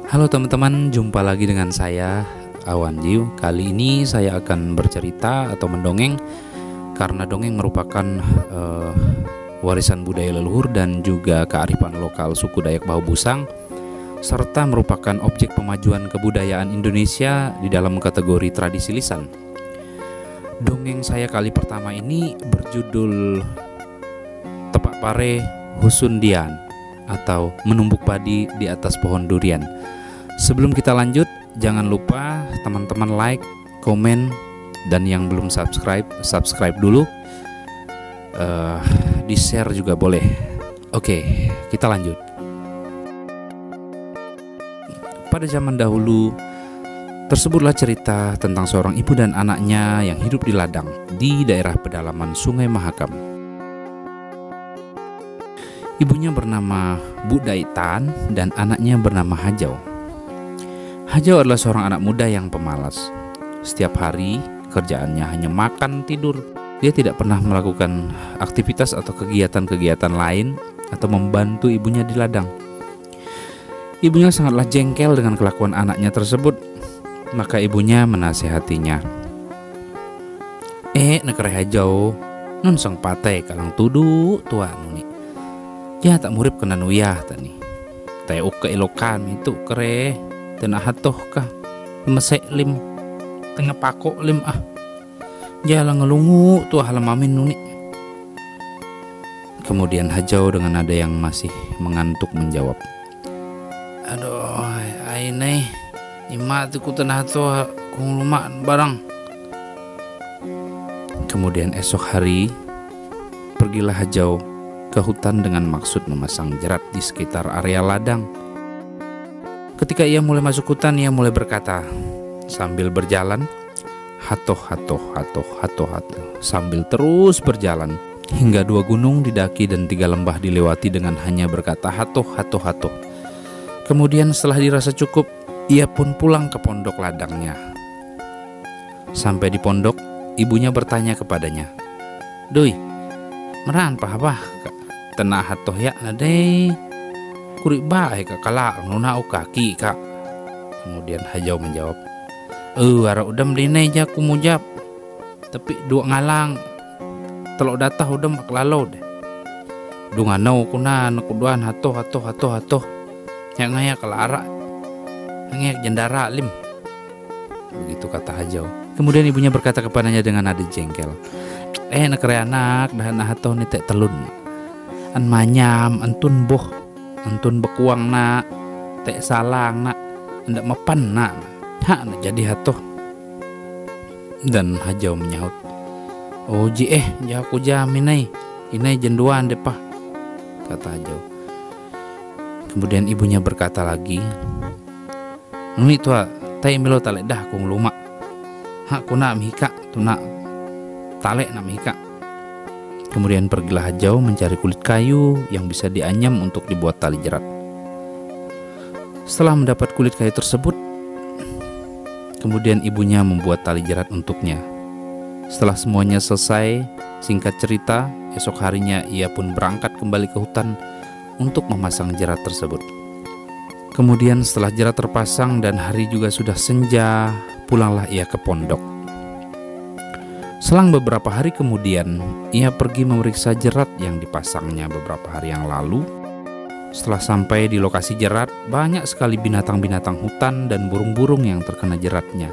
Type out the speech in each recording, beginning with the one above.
Halo teman-teman, jumpa lagi dengan saya Awan Jiu. Kali ini saya akan bercerita atau mendongeng karena dongeng merupakan warisan budaya leluhur dan juga kearifan lokal suku Dayak Bahu Busang, serta merupakan objek pemajuan kebudayaan Indonesia di dalam kategori tradisi lisan. Dongeng saya kali pertama ini berjudul Tepak Pare Husundian atau menumbuk padi di atas pohon durian. Sebelum kita lanjut, jangan lupa teman-teman like, komen, dan yang belum subscribe dulu. Di share juga boleh. Oke, kita lanjut. Pada zaman dahulu, tersebutlah cerita tentang seorang ibu dan anaknya yang hidup di ladang di daerah pedalaman Sungai Mahakam. Ibunya bernama Bu Daitan dan anaknya bernama Hajau. Hajau adalah seorang anak muda yang pemalas. Setiap hari kerjaannya hanya makan, tidur. Dia tidak pernah melakukan aktivitas atau kegiatan-kegiatan lain atau membantu ibunya di ladang. Ibunya sangatlah jengkel dengan kelakuan anaknya tersebut. Maka ibunya menasehatinya. Nekere Hajau, nun sang pate kalang tudu tua nuni. Ya tak murip kena nuyah tani. Teu ke elokan itu kere. Tena hatoh kah mesek lim tengah pakok lim jalan ngelungu tuh halamamin nuni. Kemudian Hajau dengan nada yang masih mengantuk menjawab, aduh aine ima tuh tena hatoh kung lumak barang. Kemudian esok hari pergilah Hajau ke hutan dengan maksud memasang jerat di sekitar area ladang. Ketika ia mulai masuk hutan, ia mulai berkata sambil berjalan, hatoh hatoh hatoh hatoh hatoh, sambil terus berjalan hingga 2 gunung didaki dan 3 lembah dilewati dengan hanya berkata hatoh hatoh hatoh. Kemudian setelah dirasa cukup, ia pun pulang ke pondok ladangnya. Sampai di pondok, ibunya bertanya kepadanya, "Doi, meran apa? Tenah hatoh ya nadei. Kurik baik kak kalak nuna kaki kak." Kemudian Hajau menjawab, "Ara udam dine aja ku mujab. Tapi dua ngalang telok datah udam ak lalau deh. Dunganau kuna nakuduan hatoh. Yang ngaya kalara. Ngaya jendara lim." Begitu kata Hajau. Kemudian ibunya berkata kepadanya dengan nada jengkel, "Nekere anak dah hatoh ni tek telun. An manyam antun boh. Antun bekuang nak, tek salang nak, ndak mepan nak, hak nak jadi hatoh." Dan Hajau menyahut, "Oh ji aku jam inai jenduan depah," kata Hajau. Kemudian ibunya berkata lagi, "Nuni tua, tai milo talek dah kung lumak, hak ku nak mihika tu nak talek nak mihika." Kemudian pergilah Hajau mencari kulit kayu yang bisa dianyam untuk dibuat tali jerat. Setelah mendapat kulit kayu tersebut, kemudian ibunya membuat tali jerat untuknya. Setelah semuanya selesai, singkat cerita, esok harinya ia pun berangkat kembali ke hutan untuk memasang jerat tersebut. Kemudian setelah jerat terpasang dan hari juga sudah senja, pulanglah ia ke pondok. Selang beberapa hari kemudian, ia pergi memeriksa jerat yang dipasangnya beberapa hari yang lalu. Setelah sampai di lokasi jerat, banyak sekali binatang-binatang hutan dan burung-burung yang terkena jeratnya.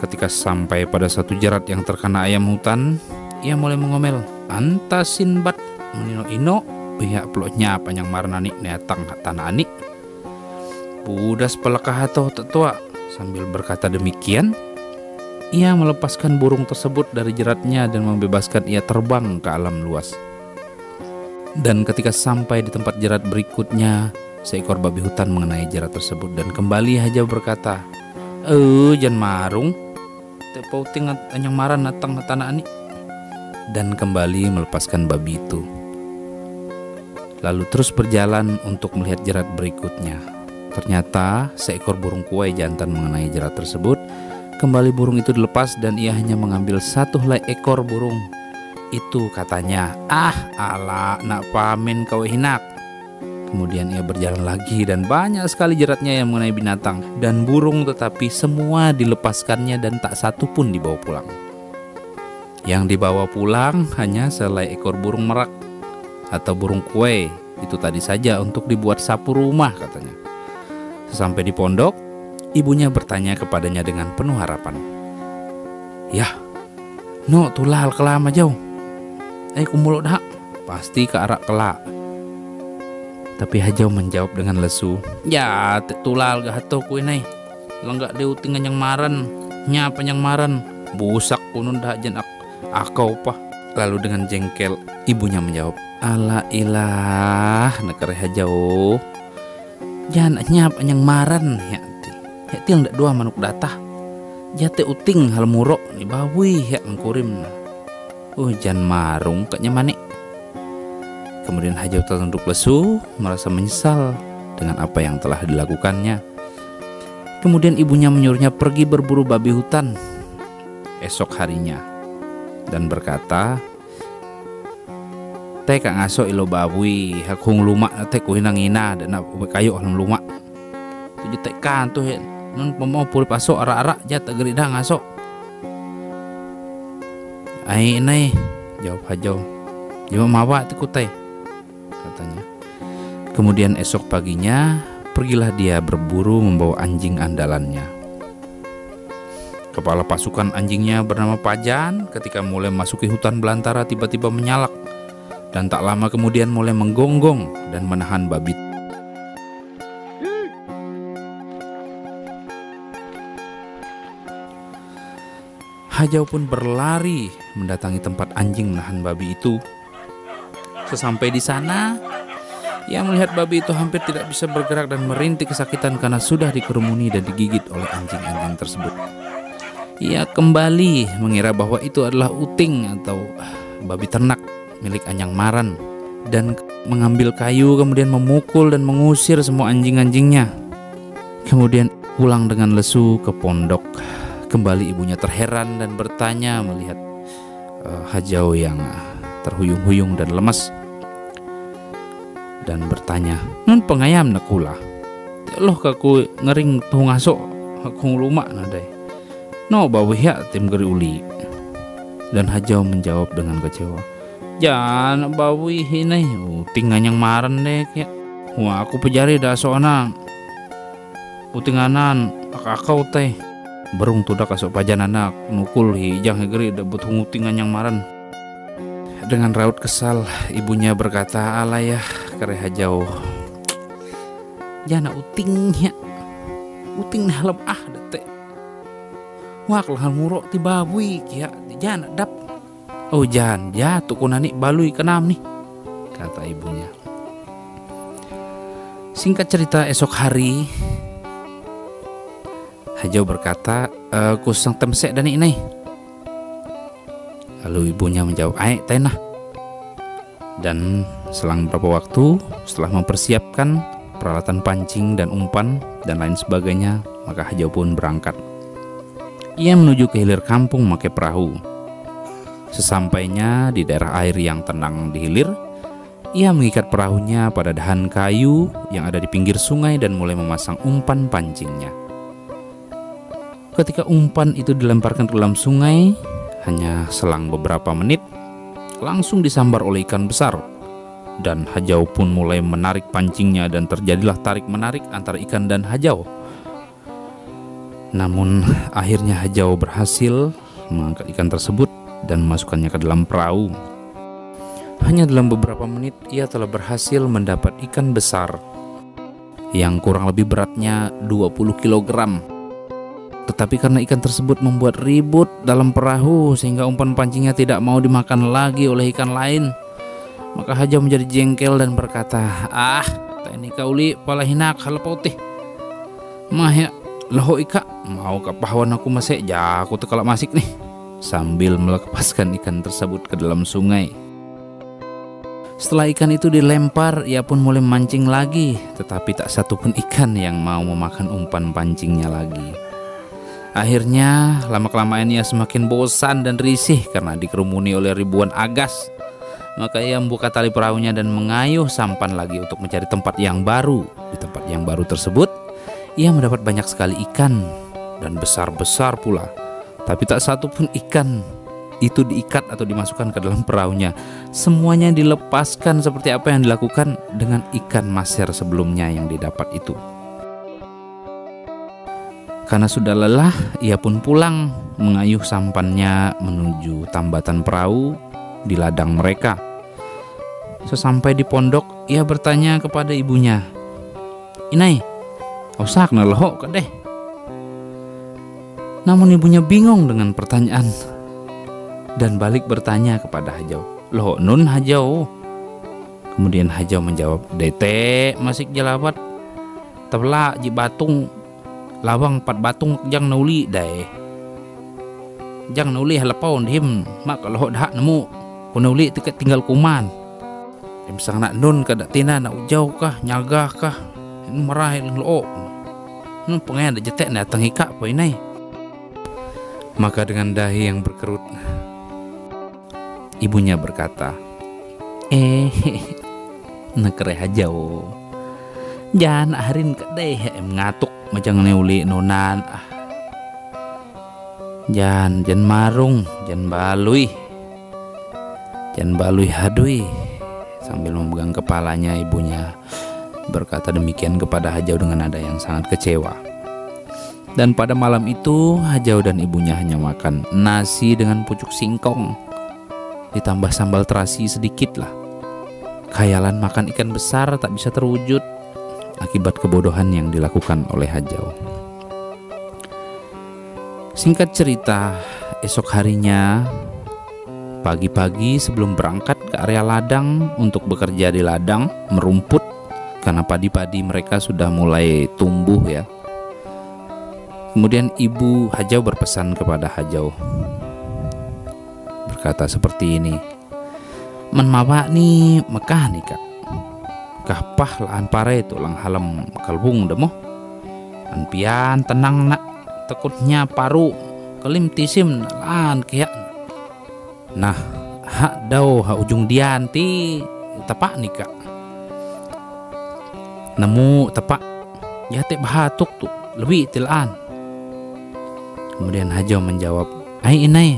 Ketika sampai pada satu jerat yang terkena ayam hutan, ia mulai mengomel, "Anta Sinbad menino-ino, pihak peloknya panjang marnani neatang tanah anik. Budas pelakah hatoh tetua." Sambil berkata demikian, ia melepaskan burung tersebut dari jeratnya dan membebaskan ia terbang ke alam luas. Dan ketika sampai di tempat jerat berikutnya, seekor babi hutan mengenai jerat tersebut dan kembali Hajau berkata, "Jan marung, tepau ting anyang maran natang tanah ani." Dan kembali melepaskan babi itu. Lalu terus berjalan untuk melihat jerat berikutnya. Ternyata seekor burung kuai jantan mengenai jerat tersebut. Kembali burung itu dilepas dan ia hanya mengambil 1 helai ekor burung. Itu katanya, "Ala nak pamin kau hinak." Kemudian ia berjalan lagi dan banyak sekali jeratnya yang mengenai binatang dan burung, tetapi semua dilepaskannya dan tak satu pun dibawa pulang. Yang dibawa pulang hanya selai ekor burung merak atau burung kue. Itu tadi saja untuk dibuat sapu rumah katanya. Sesampai di pondok, ibunya bertanya kepadanya dengan penuh harapan. "Yah, no tulal kelama jauh. Kumulok dah, pasti ke arah kelak." Tapi Hajau menjawab dengan lesu, "Ya, tulal gak hatau ku ini. Lenggak diutingan yang maran, nyapa yang maran. Busak kunun dah jen akau pah." Lalu dengan jengkel ibunya menjawab, "Ala ilah negara Hajau. Jangan nyapa yang maran ya ti ndak dua manuk datah. Jate uting hal murok ni bawi ya ngkurim. Jan marung kaknya manik." Kemudian Hajau tertunduk lesu, merasa menyesal dengan apa yang telah dilakukannya. Kemudian ibunya menyuruhnya pergi berburu babi hutan esok harinya dan berkata, "Teh kak ngaso ilo babi hak hung lumak teh kuhinang ina dan kayu hang lumak. Tujuh teh kan tuh nun pemau puri pasok arak-arak jat gerida ngaso." "Ai nai," jawab Hajau. "Jawab mawa tiku teh," katanya. Kemudian esok paginya pergilah dia berburu membawa anjing andalannya. Kepala pasukan anjingnya bernama Pajan ketika mulai masuki hutan belantara tiba-tiba menyalak dan tak lama kemudian mulai menggonggong dan menahan babi. Hajau pun berlari mendatangi tempat anjing menahan babi itu. Sesampai di sana, ia melihat babi itu hampir tidak bisa bergerak dan merintih kesakitan karena sudah dikerumuni dan digigit oleh anjing-anjing tersebut. Ia kembali mengira bahwa itu adalah uting atau babi ternak milik Anyang Maran dan mengambil kayu kemudian memukul dan mengusir semua anjing-anjingnya. Kemudian pulang dengan lesu ke pondok. Kembali ibunya terheran dan bertanya melihat Hajau yang terhuyung-huyung dan lemas, dan bertanya, "Nun pengayam nakula. Loh kaku ngering tuh ngasok aku lumak nadai. No bawa ya tim geri uli." Dan Hajau menjawab dengan kecewa, "Jangan bawi ini utingan yang maran deh ya. Wah aku pejari dah soana utinganan akau teh. Berung tuh dah kasok pajan anak nukul hijang geri dah butuh utingan yang maran." Dengan raut kesal ibunya berkata, "Alayah kare Hajau. Jana utingnya. Uting dalam dete. Wak lahan murok ti bawi kia jana dap. Oh jan jatuh kunani balui kenam nih," kata ibunya. Singkat cerita, esok hari Hajau berkata, "Kusang temsek dan ini." Lalu ibunya menjawab, "Ai tenah." Dan selang beberapa waktu setelah mempersiapkan peralatan pancing dan umpan dan lain sebagainya, maka Hajau pun berangkat. Ia menuju ke hilir kampung memakai perahu. Sesampainya di daerah air yang tenang di hilir, ia mengikat perahunya pada dahan kayu yang ada di pinggir sungai dan mulai memasang umpan pancingnya. Ketika umpan itu dilemparkan ke dalam sungai, hanya selang beberapa menit langsung disambar oleh ikan besar, dan Hajau pun mulai menarik pancingnya dan terjadilah tarik-menarik antara ikan dan Hajau. Namun akhirnya Hajau berhasil mengangkat ikan tersebut dan memasukkannya ke dalam perahu. Hanya dalam beberapa menit ia telah berhasil mendapat ikan besar yang kurang lebih beratnya 20 kg. Tetapi karena ikan tersebut membuat ribut dalam perahu sehingga umpan pancingnya tidak mau dimakan lagi oleh ikan lain, maka Hajau menjadi jengkel dan berkata, "Ini kauli pala hinak hal putih. Mah ya leho ika mau kapahawan aku masih jago tekalak masik nih," sambil melepaskan ikan tersebut ke dalam sungai. Setelah ikan itu dilempar, ia pun mulai mancing lagi, tetapi tak satupun ikan yang mau memakan umpan pancingnya lagi. Akhirnya lama-kelamaan ia semakin bosan dan risih karena dikerumuni oleh ribuan agas Maka ia membuka tali perahunya dan mengayuh sampan lagi untuk mencari tempat yang baru. Di tempat yang baru tersebut, ia mendapat banyak sekali ikan dan besar-besar pula. Tapi tak satu pun ikan itu diikat atau dimasukkan ke dalam perahunya. Semuanya dilepaskan seperti apa yang dilakukan dengan ikan maser sebelumnya yang didapat itu. Karena sudah lelah, ia pun pulang mengayuh sampannya menuju tambatan perahu di ladang mereka. Sesampai di pondok, ia bertanya kepada ibunya, "Inai, ausak na loho kadeh." Namun ibunya bingung dengan pertanyaan dan balik bertanya kepada Hajau, "Loho nun Hajau?" Kemudian Hajau menjawab, "Dete masik jalabat tabla ji batung lawang 4 batung jang nauli dai. Jang nauli halapau him mak loho dah nemu. Kunauli tiket tinggal kuman. Sang nak nun kada tina nak ujau kah nyagah kah marah lo. Nun pengen ada jetek na tengika po inai." Maka dengan dahi yang berkerut ibunya berkata, "Nekere Hajau. Jangan harin kadeh ngatuk macam neuli nonan. Jangan marung, jangan balui. Jangan balui hadui." Sambil memegang kepalanya, ibunya berkata demikian kepada Hajau dengan nada yang sangat kecewa. Dan pada malam itu Hajau dan ibunya hanya makan nasi dengan pucuk singkong ditambah sambal terasi sedikit lah. Khayalan makan ikan besar tak bisa terwujud akibat kebodohan yang dilakukan oleh Hajau. Singkat cerita, esok harinya pagi-pagi sebelum berangkat ke area ladang untuk bekerja di ladang merumput, karena padi-padi mereka sudah mulai tumbuh ya. Kemudian ibu Hajau berpesan kepada Hajau, berkata seperti ini, "Men mawa nih Mekah nih kak. Kahpah laan pare tulang halam kalbung demo. Anpian tenang nak, takutnya paru kelim tisim laan kiak. Nah, hak dau hak ujung dianti tepak nih kak. Nemu tepak jate bahatuk tuh lebih tilaan." Kemudian Hajau menjawab, "Ai inai."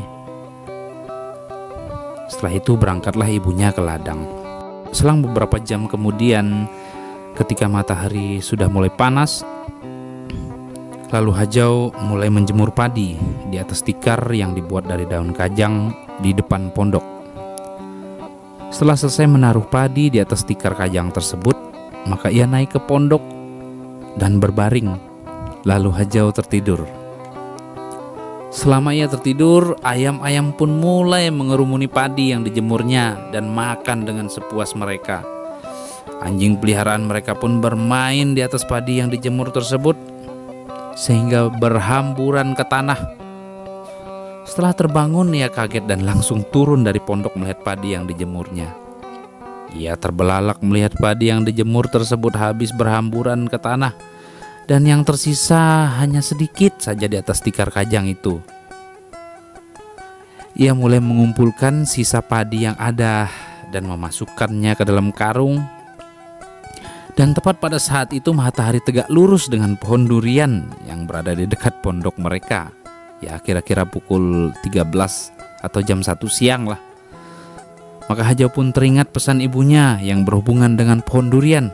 Setelah itu berangkatlah ibunya ke ladang. Selang beberapa jam kemudian, ketika matahari sudah mulai panas, lalu Hajau mulai menjemur padi di atas tikar yang dibuat dari daun kajang di depan pondok. Setelah selesai menaruh padi di atas tikar kajang tersebut, maka ia naik ke pondok dan berbaring. Lalu Hajau tertidur. Selama ia tertidur, ayam-ayam pun mulai mengerumuni padi yang dijemurnya dan makan dengan sepuas mereka. Anjing peliharaan mereka pun bermain di atas padi yang dijemur tersebut sehingga berhamburan ke tanah. Setelah terbangun, ia kaget dan langsung turun dari pondok melihat padi yang dijemurnya. Ia terbelalak melihat padi yang dijemur tersebut habis berhamburan ke tanah, dan yang tersisa hanya sedikit saja di atas tikar kajang itu. Ia mulai mengumpulkan sisa padi yang ada dan memasukkannya ke dalam karung. Dan tepat pada saat itu matahari tegak lurus dengan pohon durian yang berada di dekat pondok mereka. Ya kira-kira pukul 13 atau jam 1 siang lah. Maka Hajau pun teringat pesan ibunya yang berhubungan dengan pohon durian.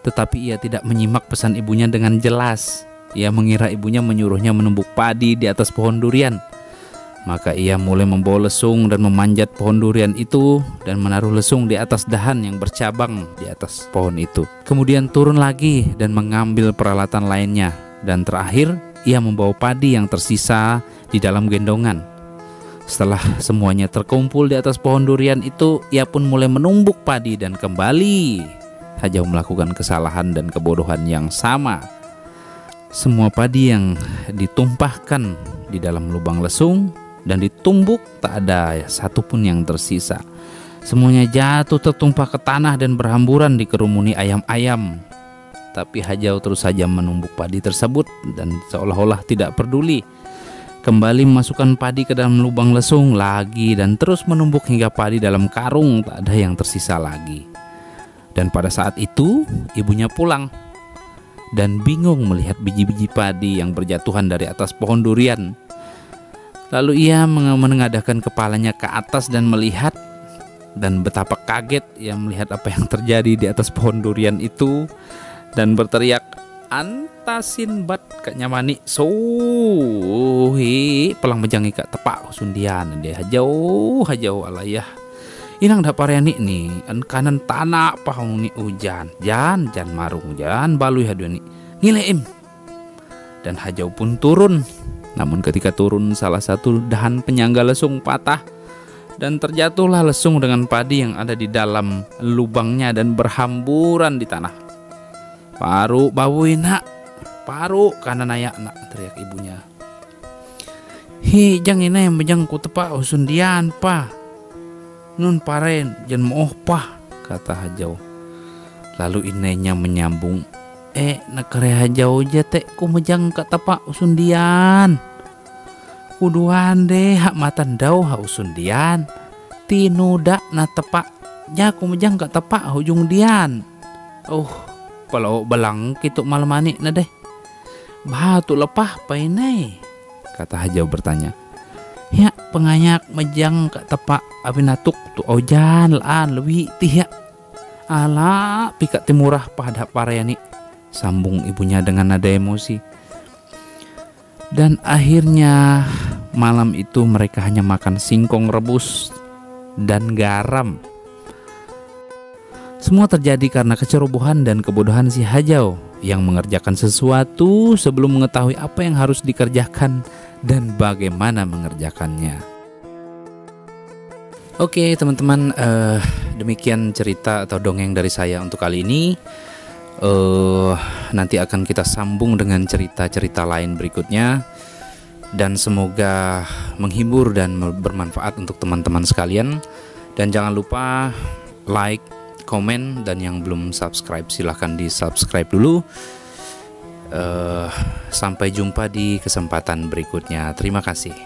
Tetapi ia tidak menyimak pesan ibunya dengan jelas. Ia mengira ibunya menyuruhnya menumbuk padi di atas pohon durian. Maka ia mulai membawa lesung dan memanjat pohon durian itu dan menaruh lesung di atas dahan yang bercabang di atas pohon itu. Kemudian turun lagi dan mengambil peralatan lainnya. Dan terakhir ia membawa padi yang tersisa di dalam gendongan. Setelah semuanya terkumpul di atas pohon durian itu, ia pun mulai menumbuk padi dan kembali Hajau melakukan kesalahan dan kebodohan yang sama. Semua padi yang ditumpahkan di dalam lubang lesung dan ditumbuk, tak ada satupun yang tersisa. Semuanya jatuh tertumpah ke tanah dan berhamburan dikerumuni ayam-ayam. Tapi Hajau terus saja menumbuk padi tersebut dan seolah-olah tidak peduli. kembali memasukkan padi ke dalam lubang lesung lagi dan terus menumbuk hingga padi dalam karung tak ada yang tersisa lagi. Dan pada saat itu ibunya pulang dan bingung melihat biji-biji padi yang berjatuhan dari atas pohon durian. Lalu ia menengadahkan kepalanya ke atas dan melihat, dan betapa kaget ia melihat apa yang terjadi di atas pohon durian itu, dan berteriak, "Antasin bat kak nyamani sohi pelang mejangi kak tepak sundian dia hajau alayah inang dapariani ni kanan tanah pahong ni hujan jan marung jan balui haduani ngileim." Dan hajau pun turun. Namun ketika turun, salah satu dahan penyangga lesung patah dan terjatuhlah lesung dengan padi yang ada di dalam lubangnya dan berhamburan di tanah. "Paru bawui nak, paru kanan ayak nak," teriak ibunya. "Hi jang ina yang bejang ku tepak usundian pa. Nun paren jan moh pa," kata hajau. Lalu inenya menyambung, nakare hajau jate ku mejang ka tepak usundian. Kuduan deh hak matan dau hak usundian. Tinuda na tepak ja ku mejang ka tepak hujung dian. Kalau belang kitu malamani na deh. Batu lepah pa ini, kata hajau bertanya. "Ya penganyak mejang ka tepak abinatuk tu ojan laan lebih tiha. Ala pika timurah pada parayani," sambung ibunya dengan nada emosi. Dan akhirnya malam itu mereka hanya makan singkong rebus dan garam. Semua terjadi karena kecerobohan dan kebodohan si hajau yang mengerjakan sesuatu sebelum mengetahui apa yang harus dikerjakan dan bagaimana mengerjakannya. Oke teman-teman, demikian cerita atau dongeng dari saya untuk kali ini. Nanti akan kita sambung dengan cerita-cerita lain berikutnya, dan semoga menghibur dan bermanfaat untuk teman-teman sekalian. Dan jangan lupa like, komen, dan yang belum subscribe silahkan di subscribe dulu. Sampai jumpa di kesempatan berikutnya. Terima kasih.